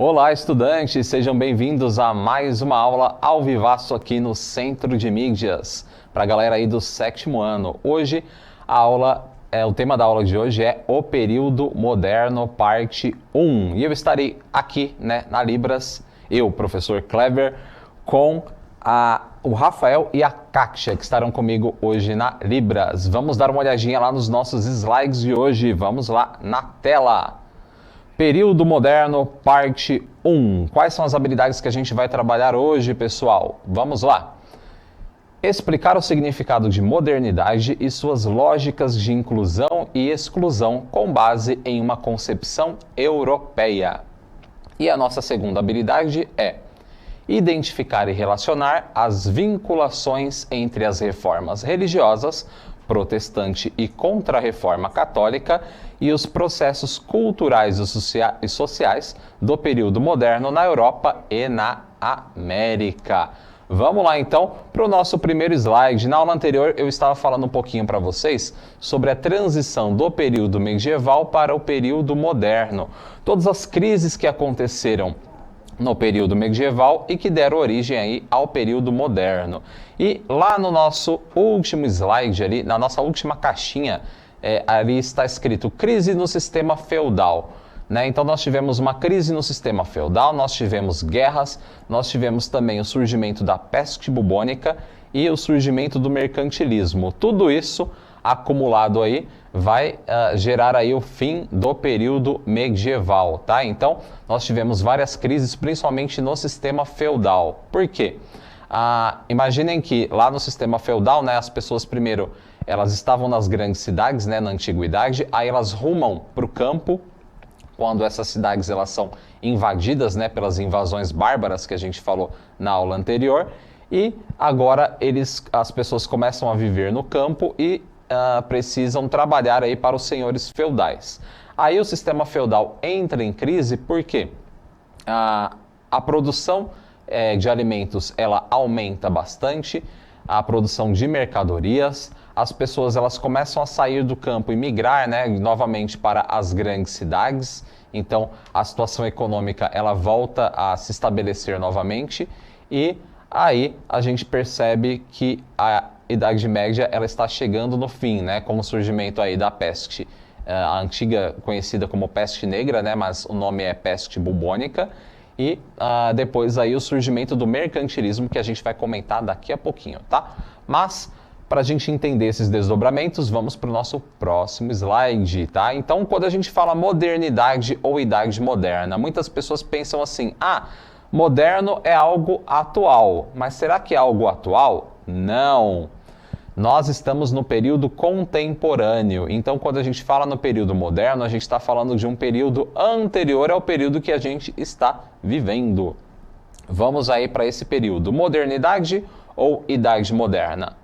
Olá, estudantes! Sejam bem-vindos a mais uma aula ao vivaço aqui no Centro de Mídias, para a galera aí do 7º ano. Hoje, o tema da aula de hoje é o período moderno, parte 1. E eu estarei aqui, na Libras, eu, professor Clever, com o Rafael e a Kátia, que estarão comigo hoje na Libras. Vamos dar uma olhadinha lá nos nossos slides de hoje. Vamos lá na tela. Período moderno, parte 1. Quais são as habilidades que a gente vai trabalhar hoje, pessoal? Vamos lá. Explicar o significado de modernidade e suas lógicas de inclusão e exclusão com base em uma concepção europeia. E a nossa segunda habilidade é identificar e relacionar as vinculações entre as reformas religiosas, protestante e contra-reforma católica e os processos culturais e sociais do período moderno na Europa e na América. Vamos lá então para o nosso primeiro slide. Na aula anterior eu estava falando um pouquinho para vocês sobre a transição do período medieval para o período moderno. Todas as crises que aconteceram no período medieval e que deram origem aí ao período moderno. E lá no nosso último slide, ali, na nossa última caixinha, ali está escrito crise no sistema feudal. Então nós tivemos uma crise no sistema feudal, nós tivemos guerras, nós tivemos também o surgimento da peste bubônica e o surgimento do mercantilismo. Tudo isso acumulado aí vai gerar aí o fim do período medieval, tá? Então, nós tivemos várias crises, principalmente no sistema feudal. Por quê? Imaginem que lá no sistema feudal, as pessoas primeiro, elas estavam nas grandes cidades, na antiguidade, aí elas rumam para o campo, quando essas cidades elas são invadidas, pelas invasões bárbaras que a gente falou na aula anterior, e agora as pessoas começam a viver no campo e precisam trabalhar aí para os senhores feudais. Aí o sistema feudal entra em crise porque a produção de alimentos ela aumenta bastante, a produção de mercadorias, as pessoas elas começam a sair do campo e migrar novamente para as grandes cidades, então a situação econômica ela volta a se estabelecer novamente e aí a gente percebe que a Idade Média ela está chegando no fim, com o surgimento aí da peste, a antiga conhecida como peste negra, mas o nome é peste bubônica, e depois aí o surgimento do mercantilismo, que a gente vai comentar daqui a pouquinho, tá? Mas, para a gente entender esses desdobramentos, vamos para o nosso próximo slide, tá? Então, quando a gente fala modernidade ou idade moderna, muitas pessoas pensam assim, moderno é algo atual, mas será que é algo atual? Não! Nós estamos no período contemporâneo, então quando a gente fala no período moderno, a gente está falando de um período anterior ao período que a gente está vivendo. Vamos aí para esse período, modernidade ou idade moderna?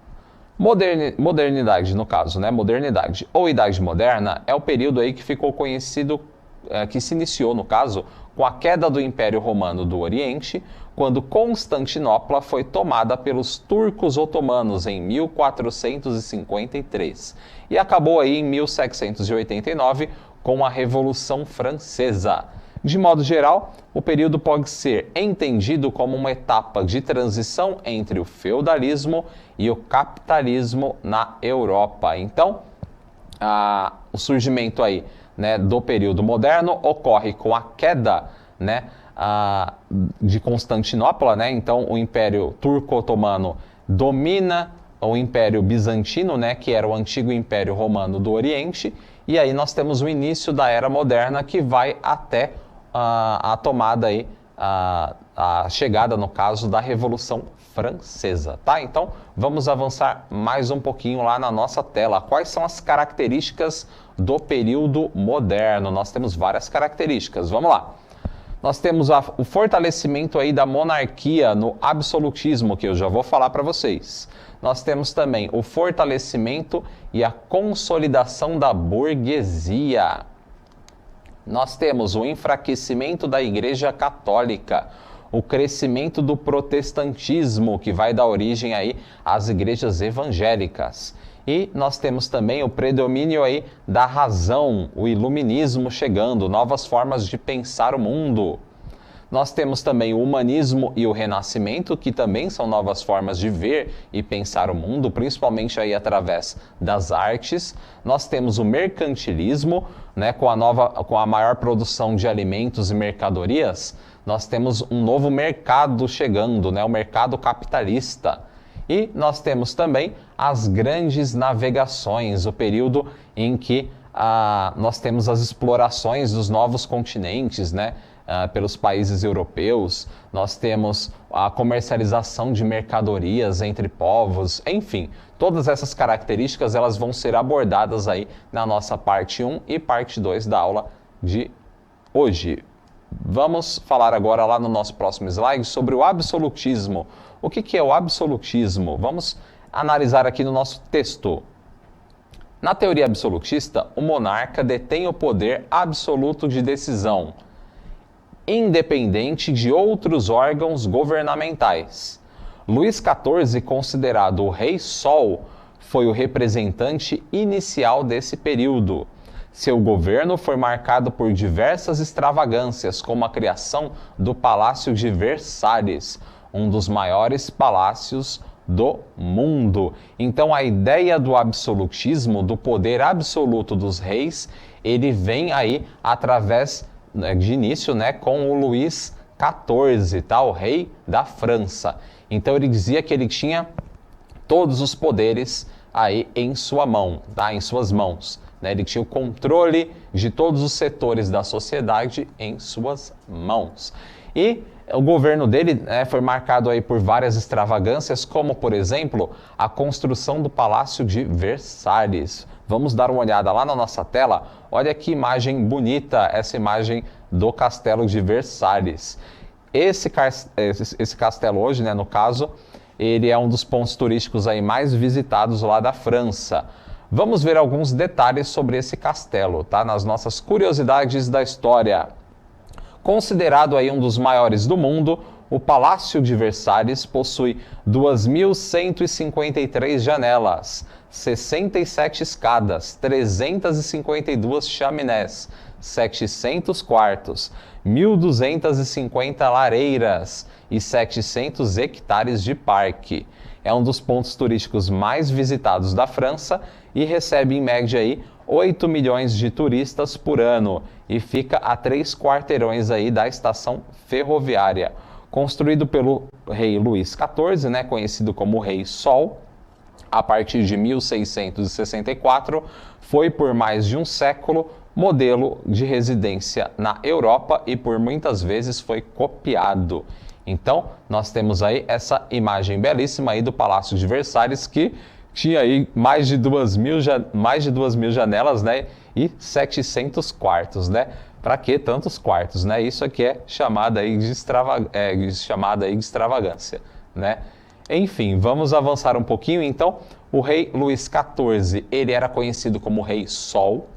Modernidade, no caso, modernidade ou idade moderna é o período aí que ficou conhecido, que se iniciou, no caso, com a queda do Império Romano do Oriente, quando Constantinopla foi tomada pelos turcos otomanos em 1453 e acabou aí em 1789 com a Revolução Francesa. De modo geral, o período pode ser entendido como uma etapa de transição entre o feudalismo e o capitalismo na Europa. Então, o surgimento aí, do período moderno ocorre com a queda, de Constantinopla, então o Império Turco-Otomano domina o Império Bizantino, que era o antigo Império Romano do Oriente, e aí nós temos o início da Era Moderna que vai até a tomada aí, a chegada, no caso, da Revolução Francesa, tá? Então, vamos avançar mais um pouquinho lá na nossa tela. Quais são as características do período moderno? Nós temos várias características, vamos lá. Nós temos o fortalecimento aí da monarquia no absolutismo, que eu já vou falar para vocês. Nós temos também o fortalecimento e a consolidação da burguesia. Nós temos o enfraquecimento da Igreja Católica, o crescimento do protestantismo, que vai dar origem aí às igrejas evangélicas. E nós temos também o predomínio aí da razão, o iluminismo chegando, novas formas de pensar o mundo. Nós temos também o humanismo e o renascimento, que também são novas formas de ver e pensar o mundo, principalmente aí através das artes. Nós temos o mercantilismo, né, com a maior produção de alimentos e mercadorias. Nós temos um novo mercado chegando, né, o mercado capitalista. E nós temos também as grandes navegações, o período em que nós temos as explorações dos novos continentes, né, pelos países europeus. Nós temos a comercialização de mercadorias entre povos, enfim, todas essas características elas vão ser abordadas aí na nossa parte 1 e parte 2 da aula de hoje. Vamos falar agora lá no nosso próximo slide sobre o absolutismo. O que é o absolutismo? Vamos analisar aqui no nosso texto. Na teoria absolutista, o monarca detém o poder absoluto de decisão, independente de outros órgãos governamentais. Luís XIV, considerado o Rei Sol, foi o representante inicial desse período. Seu governo foi marcado por diversas extravagâncias, como a criação do Palácio de Versalhes, um dos maiores palácios do mundo. Então a ideia do absolutismo, do poder absoluto dos reis, ele vem aí através de início, né, com o Luís XIV, tá? O rei da França. Então ele dizia que ele tinha todos os poderes aí em sua mão, tá? Em suas mãos. Né? Ele tinha o controle de todos os setores da sociedade em suas mãos. E o governo dele, né, foi marcado aí por várias extravagâncias, como, por exemplo, a construção do Palácio de Versalhes. Vamos dar uma olhada lá na nossa tela. Olha que imagem bonita, essa imagem do Castelo de Versalhes. Esse castelo hoje, né, no caso, ele é um dos pontos turísticos aí mais visitados lá da França. Vamos ver alguns detalhes sobre esse castelo, tá? Nas nossas curiosidades da história. Considerado aí um dos maiores do mundo, o Palácio de Versalhes possui 2.153 janelas, 67 escadas, 352 chaminés, 700 quartos, 1.250 lareiras e 700 hectares de parque. É um dos pontos turísticos mais visitados da França e recebe em média aí 8 milhões de turistas por ano e fica a 3 quarteirões aí da estação ferroviária. Construído pelo rei Luís XIV, né, conhecido como Rei Sol, a partir de 1664, foi por mais de um século modelo de residência na Europa e por muitas vezes foi copiado. Então, nós temos aí essa imagem belíssima aí do Palácio de Versalhes, que tinha aí mais de 2.000 janelas, né, e 700 quartos, né? Para que tantos quartos, né? Isso aqui é chamada aí de extravagância, né? Enfim, vamos avançar um pouquinho. Então, o rei Luís XIV, ele era conhecido como Rei Sol,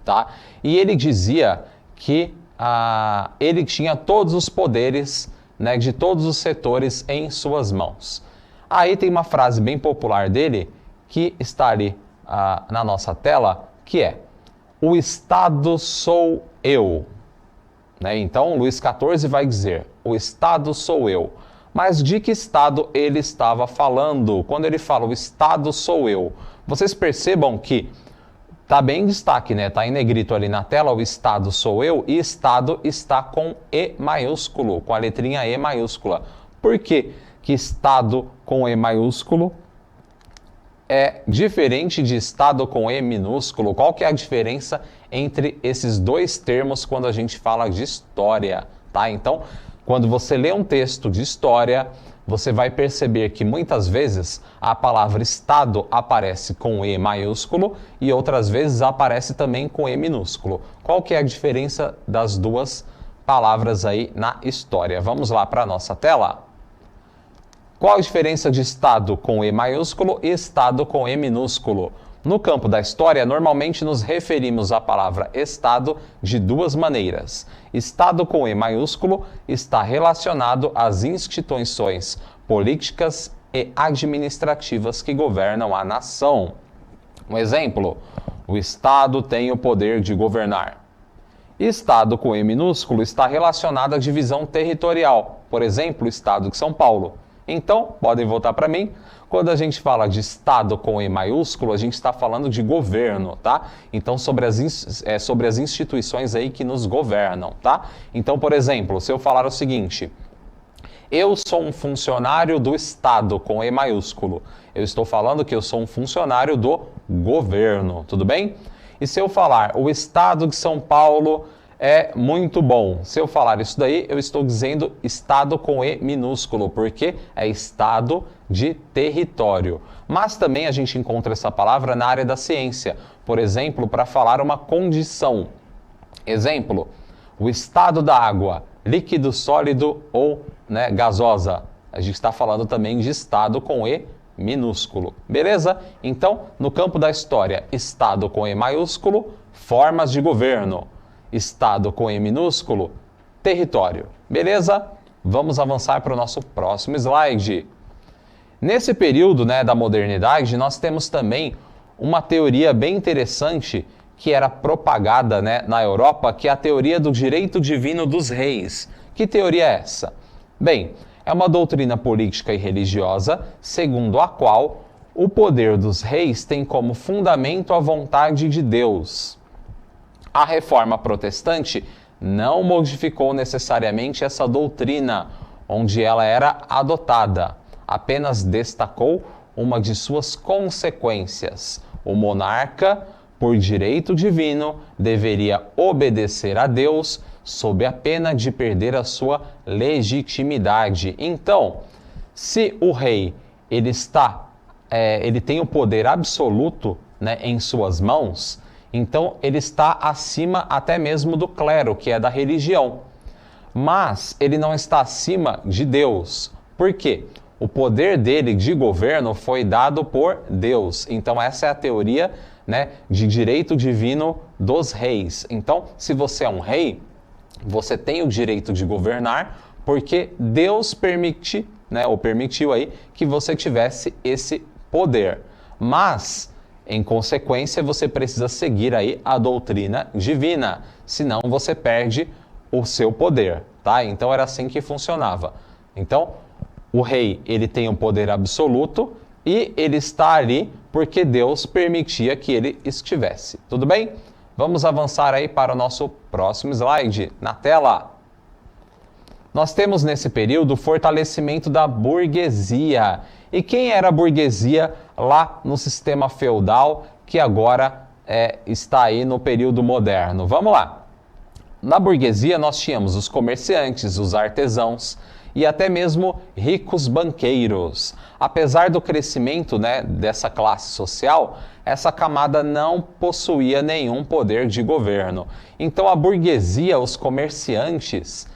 tá? E ele dizia que ele tinha todos os poderes, né, de todos os setores em suas mãos. Aí tem uma frase bem popular dele, que está ali na nossa tela, que é: o Estado sou eu. Né? Então, Luís XIV vai dizer: o Estado sou eu. Mas de que Estado ele estava falando? Quando ele fala o Estado sou eu, vocês percebam que está bem em destaque, né? Está em negrito ali na tela, o Estado sou eu, e Estado está com E maiúsculo, com a letrinha E maiúscula. Por quê que Estado com E maiúsculo é diferente de Estado com E minúsculo? Qual que é a diferença entre esses dois termos quando a gente fala de história, tá? Então, quando você lê um texto de história, você vai perceber que muitas vezes a palavra Estado aparece com E maiúsculo e outras vezes aparece também com E minúsculo. Qual que é a diferença das duas palavras aí na história? Vamos lá para a nossa tela? Qual a diferença de Estado com E maiúsculo e Estado com E minúsculo? No campo da história, normalmente nos referimos à palavra Estado de duas maneiras. Estado com E maiúsculo está relacionado às instituições políticas e administrativas que governam a nação. Um exemplo: o Estado tem o poder de governar. Estado com E minúsculo está relacionado à divisão territorial, por exemplo, o Estado de São Paulo. Então, podem voltar para mim, quando a gente fala de Estado com E maiúsculo, a gente está falando de governo, tá? Então, sobre as instituições aí que nos governam, tá? Então, por exemplo, se eu falar o seguinte: eu sou um funcionário do Estado com E maiúsculo, eu estou falando que eu sou um funcionário do governo, tudo bem? E se eu falar o Estado de São Paulo é muito bom, se eu falar isso daí, eu estou dizendo Estado com E minúsculo, porque é Estado de território. Mas também a gente encontra essa palavra na área da ciência, por exemplo, para falar uma condição. Exemplo, o estado da água, líquido, sólido ou gasosa. A gente está falando também de estado com E minúsculo, beleza? Então, no campo da história, estado com E maiúsculo, formas de governo. Estado com E minúsculo, território, beleza? Vamos avançar para o nosso próximo slide. Nesse período da modernidade, nós temos também uma teoria bem interessante que era propagada na Europa, que é a teoria do direito divino dos reis. Que teoria é essa? Bem, é uma doutrina política e religiosa, segundo a qual o poder dos reis tem como fundamento a vontade de Deus. A Reforma Protestante não modificou necessariamente essa doutrina, onde ela era adotada, apenas destacou uma de suas consequências. O monarca, por direito divino, deveria obedecer a Deus sob a pena de perder a sua legitimidade. Então, se o rei ele tem o poder absoluto em suas mãos, então ele está acima até mesmo do clero, que é da religião. Mas ele não está acima de Deus. Por quê? O poder dele de governo foi dado por Deus. Então essa é a teoria de direito divino dos reis. Então, se você é um rei, você tem o direito de governar, porque Deus permitiu aí que você tivesse esse poder. Mas, em consequência, você precisa seguir aí a doutrina divina, senão você perde o seu poder, tá? Então era assim que funcionava. Então, o rei, ele tem um poder absoluto e ele está ali porque Deus permitia que ele estivesse. Tudo bem? Vamos avançar aí para o nosso próximo slide na tela. Nós temos nesse período o fortalecimento da burguesia. E quem era a burguesia lá no sistema feudal que agora está aí no período moderno? Vamos lá. Na burguesia nós tínhamos os comerciantes, os artesãos e até mesmo ricos banqueiros. Apesar do crescimento dessa classe social, essa camada não possuía nenhum poder de governo. Então a burguesia, os comerciantes,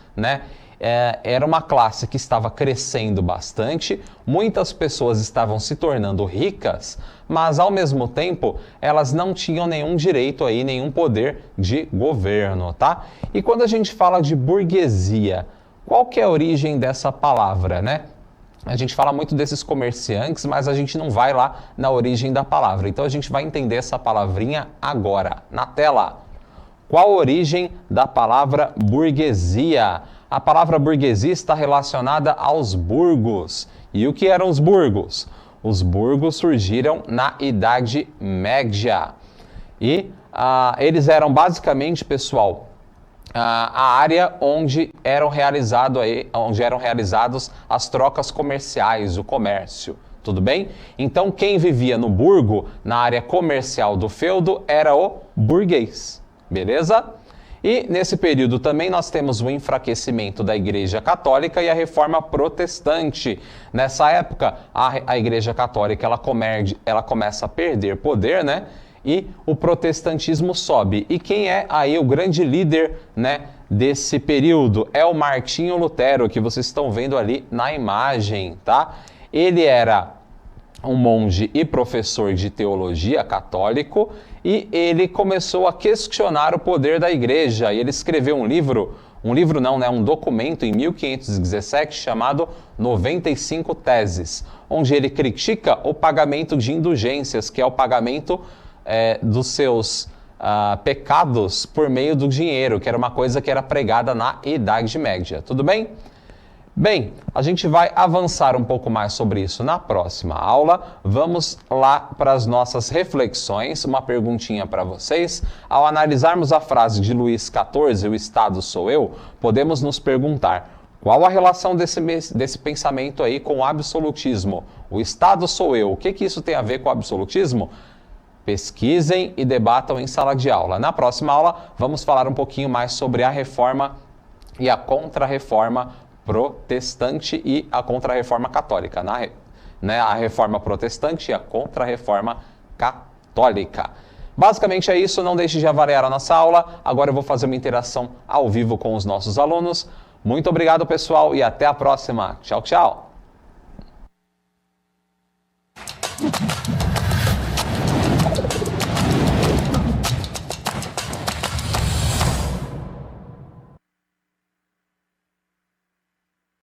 era uma classe que estava crescendo bastante, muitas pessoas estavam se tornando ricas, mas ao mesmo tempo elas não tinham nenhum direito aí, nenhum poder de governo, tá? E quando a gente fala de burguesia, qual que é a origem dessa palavra, A gente fala muito desses comerciantes, mas a gente não vai lá na origem da palavra. Então a gente vai entender essa palavrinha agora, na tela. Qual a origem da palavra burguesia? A palavra burguesia está relacionada aos burgos. E o que eram os burgos? Os burgos surgiram na Idade Média. E eles eram basicamente, pessoal, a área onde eram realizadas as trocas comerciais, o comércio. Tudo bem? Então, quem vivia no burgo, na área comercial do feudo, era o burguês. Beleza? E nesse período também nós temos o enfraquecimento da Igreja Católica e a Reforma Protestante. Nessa época, a Igreja Católica ela começa a perder poder, E o protestantismo sobe. E quem é aí o grande líder, desse período? É o Martinho Lutero, que vocês estão vendo ali na imagem, tá? Ele era um monge e professor de teologia católico e ele começou a questionar o poder da igreja. E ele escreveu um documento em 1517 chamado 95 Teses, onde ele critica o pagamento de indulgências, que é o pagamento dos seus pecados por meio do dinheiro, que era uma coisa que era pregada na Idade Média. Tudo bem? Bem, a gente vai avançar um pouco mais sobre isso na próxima aula. Vamos lá para as nossas reflexões. Uma perguntinha para vocês. Ao analisarmos a frase de Luís XIV, o Estado sou eu, podemos nos perguntar: qual a relação desse pensamento aí com o absolutismo? O Estado sou eu. O que isso tem a ver com o absolutismo? Pesquisem e debatam em sala de aula. Na próxima aula, vamos falar um pouquinho mais sobre a reforma e a contra-reforma protestante e a contra-reforma católica. A reforma protestante e a contra-reforma católica. Basicamente é isso. Não deixe de avaliar a nossa aula. Agora eu vou fazer uma interação ao vivo com os nossos alunos. Muito obrigado, pessoal, e até a próxima. Tchau, tchau!